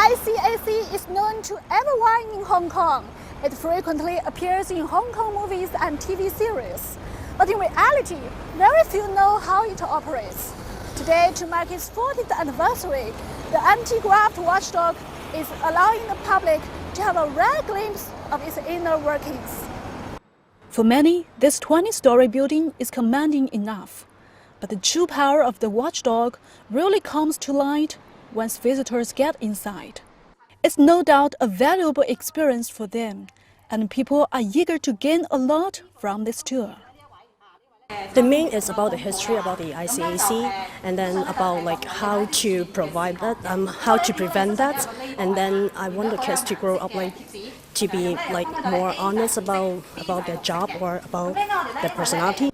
ICAC is known to everyone in Hong Kong. It frequently appears in Hong Kong movies and TV series. But in reality, very few know how it operates. Today, to mark its 40th anniversary, the anti-graft watchdog is allowing the public to have a rare glimpse of its inner workings. For many, this 20-story building is commanding enough. But the true power of the watchdog really comes to light once visitors get inside. It's no doubt a valuable experience for them, and people are eager to gain a lot from this tour. The main is about the history about the ICAC, and then about how to provide that, how to prevent that, and then I want the kids to grow up to be more honest about their job or about their personality.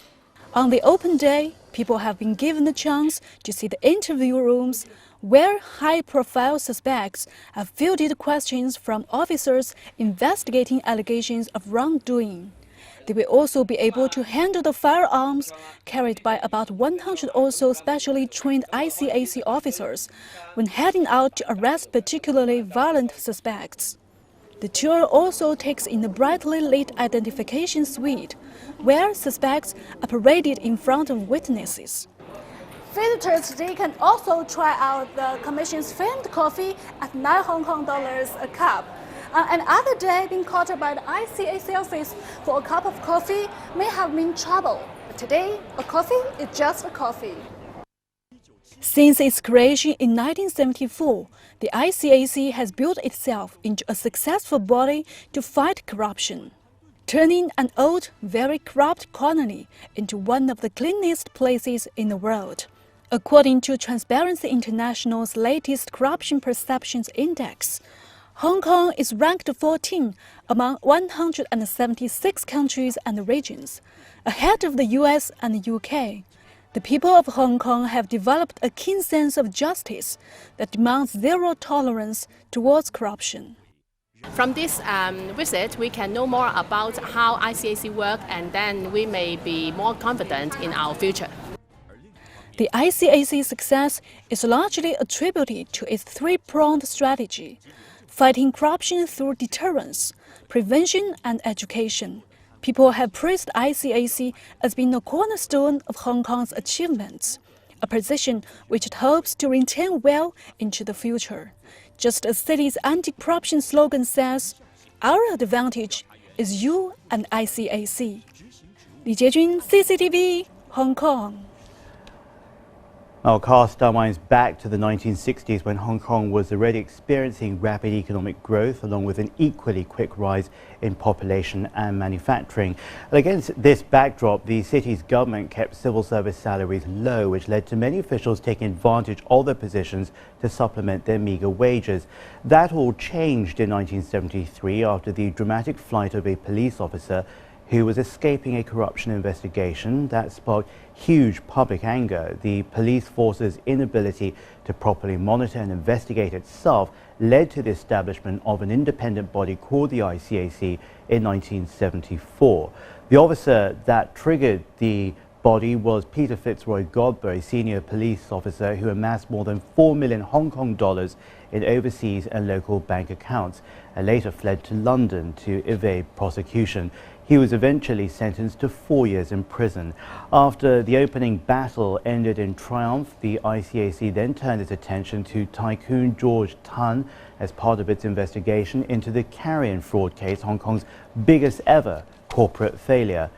On the open day, people have been given the chance to see the interview rooms where high-profile suspects have fielded questions from officers investigating allegations of wrongdoing. They will also be able to handle the firearms carried by about 100 or so specially trained ICAC officers when heading out to arrest particularly violent suspects. The tour also takes in the brightly lit identification suite, where suspects are paraded in front of witnesses. Visitors today can also try out the Commission's famed coffee at $9 Hong Kong a cup. On another day, being caught by the ICAC office for a cup of coffee may have been trouble. But today, a coffee is just a coffee. Since its creation in 1974, the ICAC has built itself into a successful body to fight corruption, turning an old, very corrupt colony into one of the cleanest places in the world. According to Transparency International's latest Corruption Perceptions Index, Hong Kong is ranked 14 among 176 countries and regions, ahead of the US and the UK. The people of Hong Kong have developed a keen sense of justice that demands zero tolerance towards corruption. From this visit, we can know more about how ICAC works, and then we may be more confident in our future. The ICAC's success is largely attributed to its three-pronged strategy: fighting corruption through deterrence, prevention, and education. People have praised ICAC as being a cornerstone of Hong Kong's achievements, a position which it hopes to retain well into the future. Just as the city's anti-corruption slogan says, "Our advantage is you and ICAC." Li Jiejun, CCTV, Hong Kong. Our cast our minds back to the 1960s when Hong Kong was already experiencing rapid economic growth along with an equally quick rise in population and manufacturing. And against this backdrop, the city's government kept civil service salaries low, which led to many officials taking advantage of their positions to supplement their meagre wages. That all changed in 1973 after the dramatic flight of a police officer who was escaping a corruption investigation that sparked huge public anger. The police force's inability to properly monitor and investigate itself led to the establishment of an independent body called the ICAC in 1974. The officer that triggered the body was Peter Fitzroy Godber, a senior police officer who amassed more than 4 million Hong Kong dollars in overseas and local bank accounts and later fled to London to evade prosecution. He was eventually sentenced to 4 years in prison. After the opening battle ended in triumph, the ICAC then turned its attention to tycoon George Tan as part of its investigation into the carrion fraud case, Hong Kong's biggest ever corporate failure.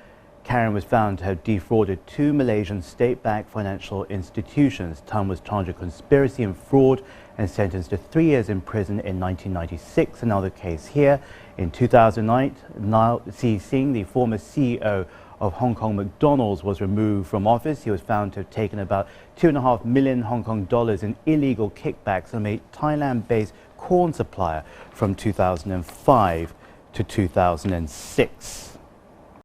Carrion was found to have defrauded 2 Malaysian state-backed financial institutions. Tan was charged with conspiracy and fraud and sentenced to 3 years in prison in 1996. Another case here. In 2009, Lau Sing, the former CEO of Hong Kong McDonald's, was removed from office. He was found to have taken about 2.5 million Hong Kong dollars in illegal kickbacks from a Thailand-based corn supplier from 2005 to 2006.